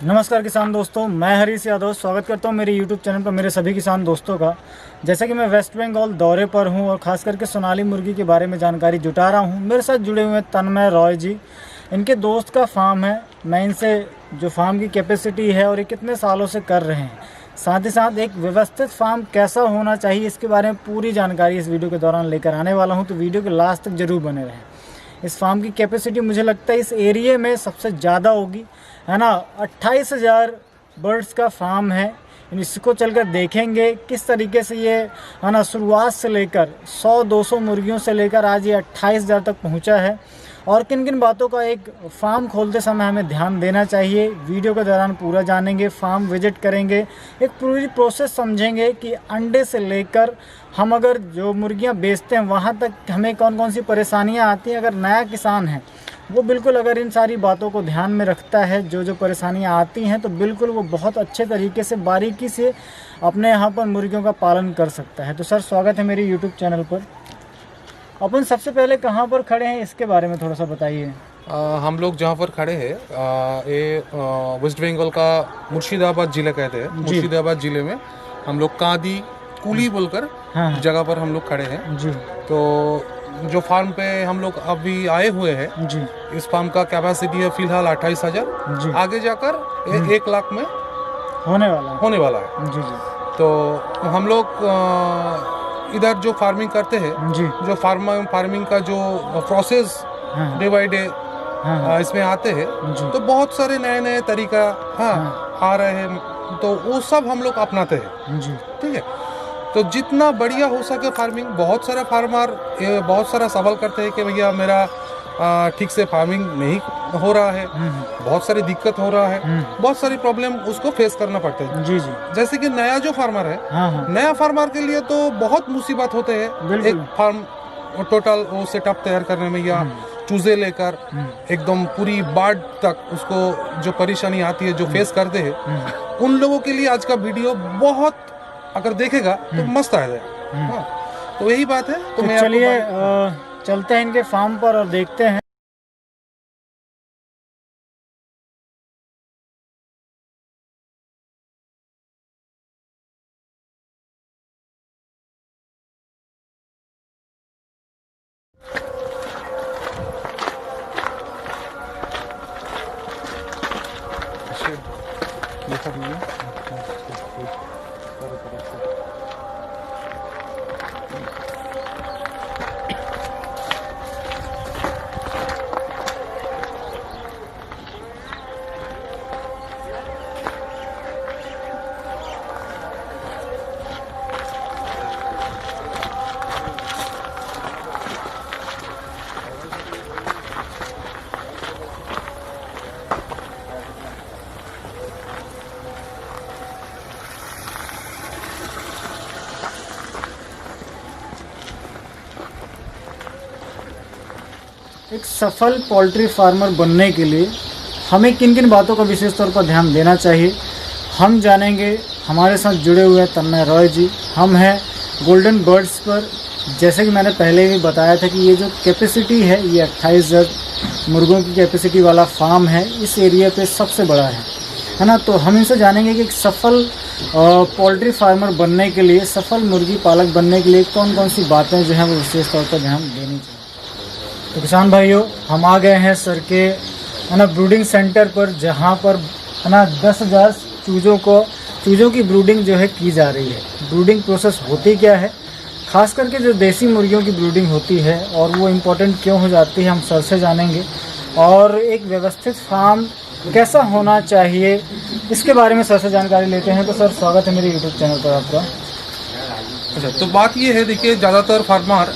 नमस्कार किसान दोस्तों, मैं हरीश यादव स्वागत करता हूं मेरे YouTube चैनल पर मेरे सभी किसान दोस्तों का। जैसा कि मैं वेस्ट बंगाल दौरे पर हूं और ख़ास करके सोनाली मुर्गी के बारे में जानकारी जुटा रहा हूं। मेरे साथ जुड़े हुए हैं तन्मय रॉय जी, इनके दोस्त का फार्म है। मैं इनसे जो फार्म की कैपेसिटी है और ये कितने सालों से कर रहे हैं, साथ ही साथ एक व्यवस्थित फार्म कैसा होना चाहिए, इसके बारे में पूरी जानकारी इस वीडियो के दौरान लेकर आने वाला हूँ। तो वीडियो के लास्ट तक ज़रूर बने रहें। इस फार्म की कैपेसिटी मुझे लगता है इस एरिया में सबसे ज़्यादा होगी, है ना। 28,000 बर्ड्स का फार्म है। इसको चलकर देखेंगे किस तरीके से ये, है ना, शुरुआत से लेकर 100-200 मुर्गियों से लेकर आज ये 28,000 तक पहुंचा है। और किन किन बातों का एक फार्म खोलते समय हमें ध्यान देना चाहिए, वीडियो के दौरान पूरा जानेंगे। फार्म विजिट करेंगे, एक पूरी प्रोसेस समझेंगे कि अंडे से लेकर हम अगर जो मुर्गियां बेचते हैं वहां तक हमें कौन कौन सी परेशानियां आती हैं। अगर नया किसान है वो बिल्कुल अगर इन सारी बातों को ध्यान में रखता है, जो जो परेशानियां आती हैं, तो बिल्कुल वो बहुत अच्छे तरीके से बारीकी से अपने यहाँ पर मुर्गियों का पालन कर सकता है। तो सर, स्वागत है मेरे यूट्यूब चैनल पर। अपन सबसे पहले कहाँ पर खड़े हैं इसके बारे में थोड़ा सा बताइए। हम लोग जहाँ पर खड़े हैं ये वेस्ट बंगाल का मुर्शिदाबाद जिला कहते हैं। मुर्शिदाबाद जिले में हम लोग कादी कुली बोलकर जगह पर हम लोग खड़े हैं जी। तो जो फार्म पे हम लोग अभी आए हुए हैं जी, इस फार्म का कैपेसिटी है फिलहाल 28,000। आगे जाकर 1 लाख में होने वाला है जी जी। तो हम लोग इधर जो फार्मिंग करते हैं जी, जो फार्मिंग का जो प्रोसेस डे बाई डे इसमें आते हैं, तो बहुत सारे नए नए तरीका आ रहे हैं, तो वो सब हम लोग अपनाते हैं जी। ठीक है, तो जितना बढ़िया हो सके फार्मिंग। बहुत सारे फार्मर बहुत सारा सवाल करते हैं कि भैया मेरा ठीक से फार्मिंग नहीं हो रहा है, बहुत सारी दिक्कत हो रहा है, बहुत सारी प्रॉब्लम उसको फेस करना पड़ता है जी जी। जैसे कि नया जो फार्मर है, नया फार्मर के लिए तो बहुत मुसीबत होते हैं एक फार्म टोटल वो सेटअप तैयार करने में, या चूजे लेकर एकदम पूरी बाढ़ तक उसको जो परेशानी आती है, जो फेस करते हैं, उन लोगों के लिए आज का वीडियो बहुत अगर देखेगा तो मस्त आएगा। तो यही बात है। तो मैं चलिए चलते हैं इनके फार्म पर और देखते हैं। एक सफल पोल्ट्री फार्मर बनने के लिए हमें किन किन बातों का विशेष तौर पर ध्यान देना चाहिए, हम जानेंगे। हमारे साथ जुड़े हुए हैं तन्मय रॉय जी। हम हैं गोल्डन बर्ड्स पर। जैसे कि मैंने पहले भी बताया था कि ये जो कैपेसिटी है, ये 28,000 मुर्गों की कैपेसिटी वाला फार्म है, इस एरिया पे सबसे बड़ा है ना। तो हम इनसे जानेंगे कि एक सफल पोल्ट्री फार्मर बनने के लिए, सफल मुर्गी पालक बनने के लिए कौन कौन सी बातें जो हैं वो विशेष तौर पर ध्यान देनी चाहिए। तो किसान भाइयों, हम आ गए हैं सर के, है ना, ब्रूडिंग सेंटर पर, जहाँ पर, है ना, 10,000 चूज़ों की ब्रूडिंग जो है की जा रही है। ब्रूडिंग प्रोसेस होती क्या है, खास करके जो देसी मुर्गियों की ब्रूडिंग होती है, और वो इम्पोर्टेंट क्यों हो जाती है, हम सर से जानेंगे। और एक व्यवस्थित फार्म कैसा होना चाहिए, इसके बारे में सर से जानकारी लेते हैं। तो सर, स्वागत है मेरे यूट्यूब चैनल पर आपका। अच्छा, तो बात ये है, देखिए, ज़्यादातर फार्मर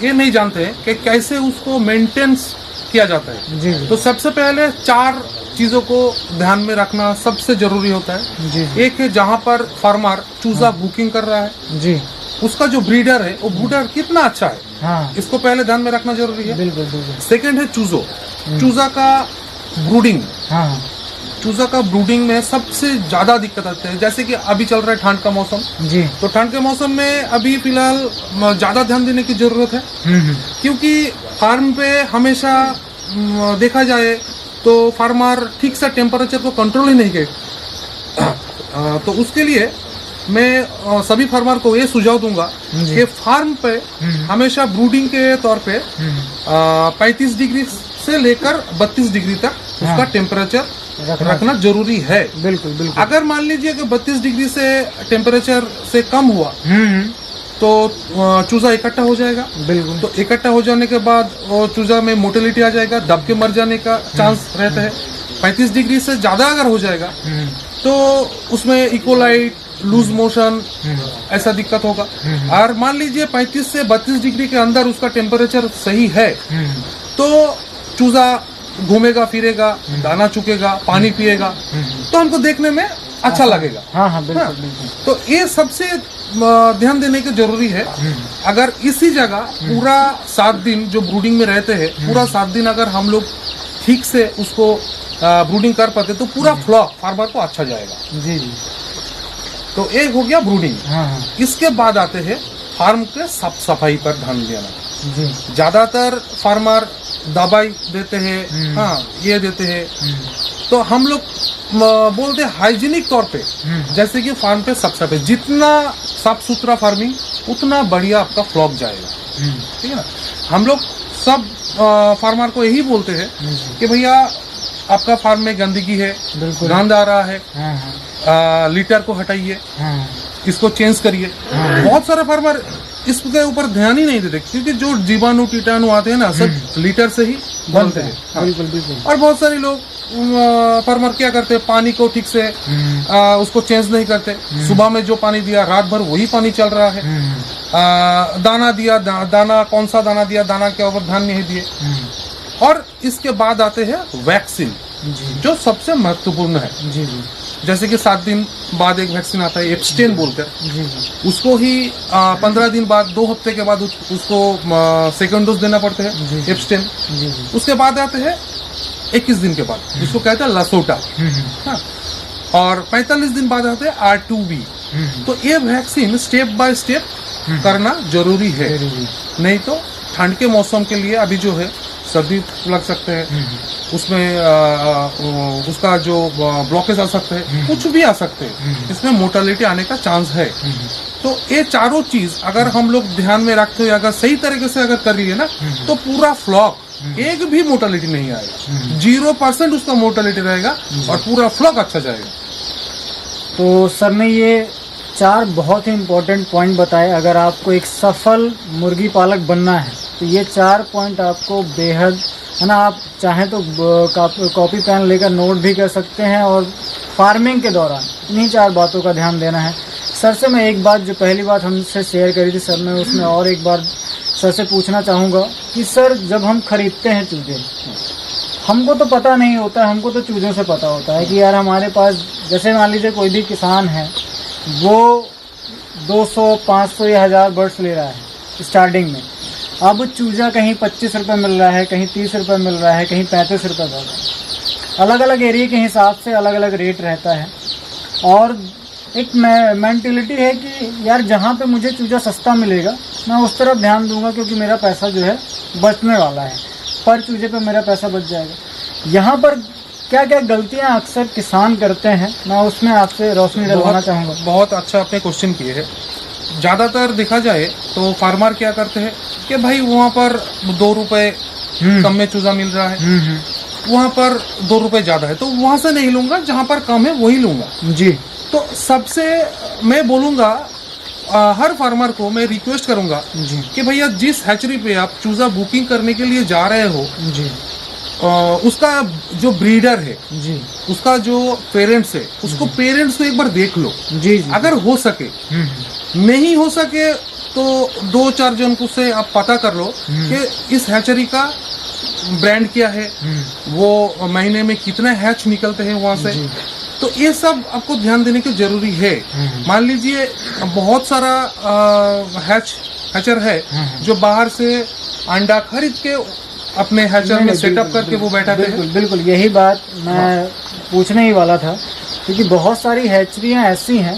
ये नहीं जानते कि कैसे उसको मेंटेनेंस किया जाता है जी। तो सबसे पहले 4 चीज़ों को ध्यान में रखना सबसे जरूरी होता है जी। एक है जहाँ पर फार्मर चूजा बुकिंग कर रहा है जी, उसका जो ब्रीडर है वो ब्रीडर कितना अच्छा है, इसको पहले ध्यान में रखना जरूरी है। बिल्कुल बिल्कुल। सेकेंड है चूजा का ब्रूडिंग। चूजा का ब्रूडिंग में सबसे ज्यादा दिक्कत आती है। जैसे कि अभी चल रहा है ठंड का मौसम जी, तो ठंड के मौसम में अभी फिलहाल ज्यादा ध्यान देने की जरूरत है, क्योंकि फार्म पे हमेशा देखा जाए तो फार्मर ठीक से टेम्परेचर को कंट्रोल ही नहीं कर तो उसके लिए मैं सभी फार्मर को ये सुझाव दूंगा कि फार्म पे हमेशा ब्रूडिंग के तौर पे 35 डिग्री से लेकर 32 डिग्री तक उसका टेम्परेचर रखना जरूरी है। बिल्कुल बिल्कुल। अगर मान लीजिए कि 32 डिग्री से टेम्परेचर से कम हुआ तो चूजा इकट्ठा हो जाएगा। बिल्कुल। तो इकट्ठा हो जाने के बाद वो चूजा में मोर्टेलिटी आ जाएगा, दब के मर जाने का चांस रहता है। 35 डिग्री से ज्यादा अगर हो जाएगा तो उसमें इकोलाइट, लूज मोशन ऐसा दिक्कत होगा। और मान लीजिए 35 से 32 डिग्री के अंदर उसका टेम्परेचर सही है तो चूजा घूमेगा फिरेगा, दाना चुकेगा, पानी पिएगा, तो हमको देखने में अच्छा लगेगा। हाँ, बिल्कुल, बिल्कुल। तो ये सबसे ध्यान देने की जरूरी है। अगर इसी जगह पूरा 7 दिन जो ब्रूडिंग में रहते हैं, पूरा 7 दिन अगर हम लोग ठीक से उसको ब्रूडिंग कर पाते तो पूरा फ्लॉक फार्मर को अच्छा जाएगा। जी जी। तो एक हो गया ब्रूडिंग। हाँ। इसके बाद आते हैं फार्म के साफ सफाई पर ध्यान देना। जी। ज्यादातर फार्मर दवाई देते हैं, हाँ ये देते हैं, तो हम लोग बोलते हैं हाइजीनिक तौर पे, जैसे कि फार्म पे साफ सफाई, जितना साफ सुथरा फार्मिंग उतना बढ़िया आपका फ्लॉक जाएगा। ठीक है ना। हम लोग सब फार्मर को यही बोलते हैं कि भैया आपका फार्म में गंदगी है, गंद आ रहा है, लीटर को हटाइए, इसको चेंज करिए। बहुत सारे फार्मर इसके ऊपर ध्यान ही नहीं देते, क्योंकि जो जीवाणु कीटाणु आते हैं ना सब लीटर से ही बनते हैं। बिल्कुल बिल्कुल। और बहुत सारे लोग फार्मर क्या करते हैं, पानी को ठीक से उसको चेंज नहीं करते। सुबह में जो पानी दिया रात भर वही पानी चल रहा है। दाना दिया, दाना कौन सा दाना दिया, दाना के ऊपर ध्यान नहीं दिए। और इसके बाद आते हैं वैक्सीन, जो सबसे महत्वपूर्ण है। जी जी। जैसे कि 7 दिन बाद एक वैक्सीन आता है, एप्स्टेन बोलकर, उसको ही 15 दिन बाद, 2 हफ्ते के बाद उसको सेकंड डोज देना पड़ता है, एप्स्टेन। उसके बाद आते हैं 21 दिन के बाद, जिसको कहते हैं लसोटा। हाँ। और 45 दिन बाद आते हैं R2B। तो ये वैक्सीन स्टेप बाय स्टेप करना जरूरी है, नहीं तो ठंड के मौसम के लिए अभी जो है सर्दी लग सकते हैं, उसमें उसका जो ब्लॉकेज आ सकते हैं, कुछ भी आ सकते हैं, इसमें मोर्टेलिटी आने का चांस है। तो ये चारों चीज अगर हम लोग ध्यान में रखते हुए अगर सही तरीके से अगर कर लिए ना, तो पूरा फ्लॉक एक भी मोर्टेलिटी नहीं आएगा, 0% उसका मोर्टेलिटी रहेगा और पूरा फ्लॉक अच्छा जाएगा। तो सर ने ये 4 बहुत ही इम्पोर्टेंट पॉइंट बताए। अगर आपको एक सफल मुर्गी पालक बनना है तो ये 4 पॉइंट आपको बेहद, है ना, आप चाहें तो कॉपी पेन लेकर नोट भी कर सकते हैं और फार्मिंग के दौरान इन्हीं 4 बातों का ध्यान देना है। सर से मैं एक बात, जो पहली बात हमसे शेयर करी थी सर ने, उसमें और एक बार सर से पूछना चाहूँगा कि सर जब हम खरीदते हैं चूजे, हमको तो पता नहीं होता है, हमको तो चूज़ों से पता होता है कि यार हमारे पास, जैसे मान लीजिए कोई भी किसान है, वो 200, 500 या 1000 बर्ड्स ले रहा है स्टार्टिंग में। अब चूजा कहीं 25 रुपये मिल रहा है, कहीं 30 रुपये मिल रहा है, कहीं 35 रुपये मिल रहा है। अलग अलग एरिया के हिसाब से अलग अलग रेट रहता है। और एक मेंटिलिटी है कि यार जहाँ पे मुझे चूजा सस्ता मिलेगा मैं उस तरफ ध्यान दूंगा, क्योंकि मेरा पैसा जो है बचने वाला है, पर चूजे पे मेरा पैसा बच जाएगा। यहाँ पर क्या क्या गलतियाँ अक्सर किसान करते हैं, मैं उसमें आपसे रोशनी डलवाना चाहूँगा। बहुत अच्छा आपने क्वेश्चन किए है। ज़्यादातर देखा जाए तो फार्मर क्या करते हैं कि भाई वहाँ पर 2 रुपए कम में चूजा मिल रहा है, वहाँ पर 2 रुपए ज़्यादा है तो वहाँ से नहीं लूँगा, जहाँ पर कम है वही लूँगा। जी। तो सबसे मैं बोलूँगा, हर फार्मर को मैं रिक्वेस्ट करूँगा कि भैया जिस हैचरी पे आप चूजा बुकिंग करने के लिए जा रहे हो, जी, उसका जो ब्रीडर है, जी, उसका जो पेरेंट्स है, उसको पेरेंट्स को एक बार देख लो। जी, जी। अगर हो सके, नहीं हो सके तो 2-4 जन को से आप पता कर लो कि इस हैचरी का ब्रांड क्या है, वो महीने में कितने हैच निकलते हैं वहां से। तो ये सब आपको ध्यान देने की जरूरी है। मान लीजिए बहुत सारा हैचर है जो बाहर से अंडा खरीद के अपने हैचर में सेटअप करके वो बैठाते हैं। बिल्कुल बिल्कुल, यही बात मैं पूछने ही वाला था, क्योंकि बहुत सारी हैचरियाँ ऐसी हैं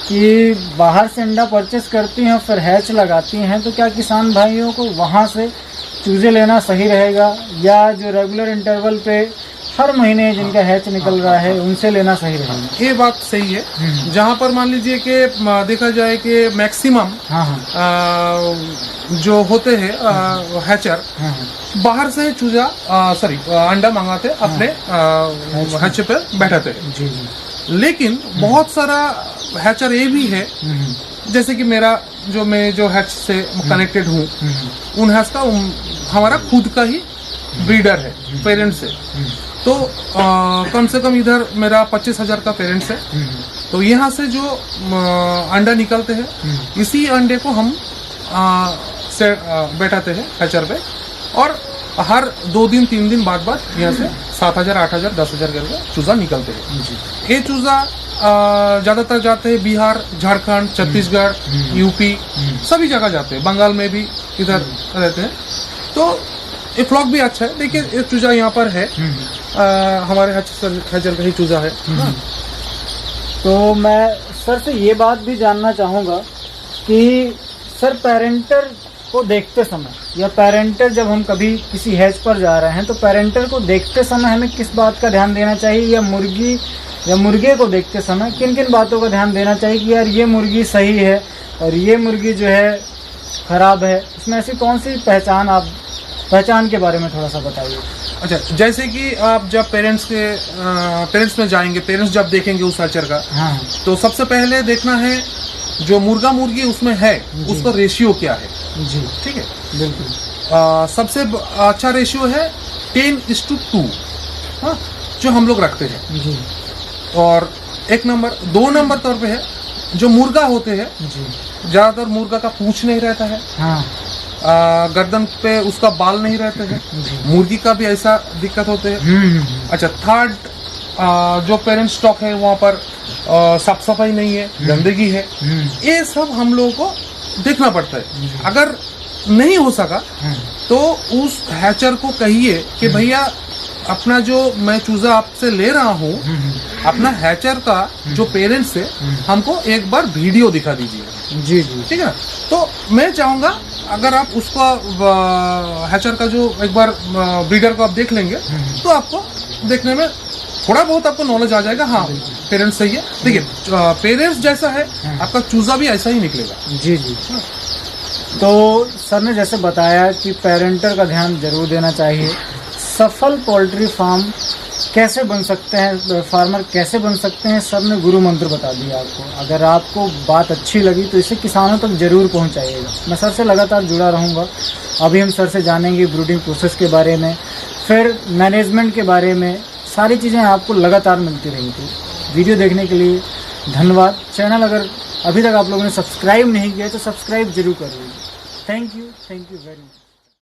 कि बाहर से अंडा परचेस करती हैं फिर हैच लगाती हैं। तो क्या किसान भाइयों को वहाँ से चूजे लेना सही रहेगा, या जो रेगुलर इंटरवल पे हर महीने जिनका हैच निकल रहा है उनसे लेना सही रहेगा। ये बात सही है। जहाँ पर मान लीजिए कि देखा जाए कि मैक्सिमम जो होते हैं हैचर बाहर से चूजा अंडा मंगाते अपने हैच पे बैठाते हैं। जी जी। लेकिन बहुत सारा हैचर ये भी है, जैसे कि मेरा जो हैच से कनेक्टेड हूँ, उन हैच का हमारा खुद का ही ब्रीडर है पेरेंट्स से। तो कम से कम इधर मेरा 25,000 का पेरेंट्स है। तो यहाँ से जो अंडा निकलते हैं, इसी अंडे को हम बैठाते हैं हैचर पे, और हर 2 दिन 3 दिन बाद यहाँ से 7,000 8,000 10,000 करके चूजा निकलते हैं। ये चूजा ज्यादातर जाते हैं बिहार, झारखंड, छत्तीसगढ़, यूपी, सभी जगह जाते हैं, बंगाल में भी इधर रहते हैं। तो ये फ्लॉक भी अच्छा है। देखिए ये चूजा यहाँ पर है, हमारे हैचर का ही चूजा है। तो मैं सर से ये बात भी जानना चाहूँगा कि सर पेरेंटर को देखते समय या पेरेंटर जब हम कभी किसी हैच पर जा रहे हैं तो पेरेंटर को देखते समय हमें किस बात का ध्यान देना चाहिए, या मुर्गी या मुर्गे को देखते समय किन किन बातों का ध्यान देना चाहिए कि यार ये मुर्गी सही है और ये मुर्गी जो है खराब है? इसमें ऐसी कौन सी पहचान के बारे में थोड़ा सा बताइए। अच्छा, जैसे कि आप जब पेरेंट्स में जाएंगे, पेरेंट्स जब देखेंगे उस हैचर का, तो सबसे पहले देखना है जो मुर्गा मुर्गी उसमें है उसका रेशियो क्या है। जी ठीक है, बिल्कुल। सबसे अच्छा रेशियो है 10:2, हाँ, जो हम लोग रखते हैं। जी। और 1 नंबर 2 नंबर तौर पे है जो मुर्गा होते हैं, ज्यादातर मुर्गा का पूंछ नहीं रहता है, गर्दन पे उसका बाल नहीं रहते हैं। मुर्गी का भी ऐसा दिक्कत होते हैं। अच्छा, 3rd जो पेरेंट स्टॉक है वहाँ पर साफ सफाई नहीं है, गंदगी है। ये सब हम लोगों को देखना पड़ता है। अगर नहीं हो सका तो उस हैचर को कहिए कि भैया अपना जो मैं चूजा आपसे ले रहा हूँ, अपना हैचर का जो पेरेंट्स है हमको एक बार वीडियो दिखा दीजिए। जी जी, ठीक है ना। तो मैं चाहूँगा अगर आप उसका हैचर का जो एक बार ब्रीडर को आप देख लेंगे तो आपको देखने में थोड़ा बहुत आपको नॉलेज आ जाएगा। हाँ, पेरेंट्स सही है। देखिए पेरेंट्स जैसा है आपका चूजा भी ऐसा ही निकलेगा। जी जी। तो सर ने जैसे बताया कि पेरेंटर का ध्यान जरूर देना चाहिए। सफल पोल्ट्री फार्म कैसे बन सकते हैं, फार्मर कैसे बन सकते हैं, सर ने गुरु मंत्र बता दिया आपको। अगर आपको बात अच्छी लगी तो इसे किसानों तक जरूर पहुंचाइएगा। मैं सर से लगातार जुड़ा रहूंगा। अभी हम सर से जानेंगे ब्रीडिंग प्रोसेस के बारे में, फिर मैनेजमेंट के बारे में, सारी चीज़ें आपको लगातार मिलती रहेंगी। वीडियो देखने के लिए धन्यवाद। चैनल अगर अभी तक आप लोगों ने सब्सक्राइब नहीं किया तो सब्सक्राइब जरूर कर लीजिए। Thank you very much.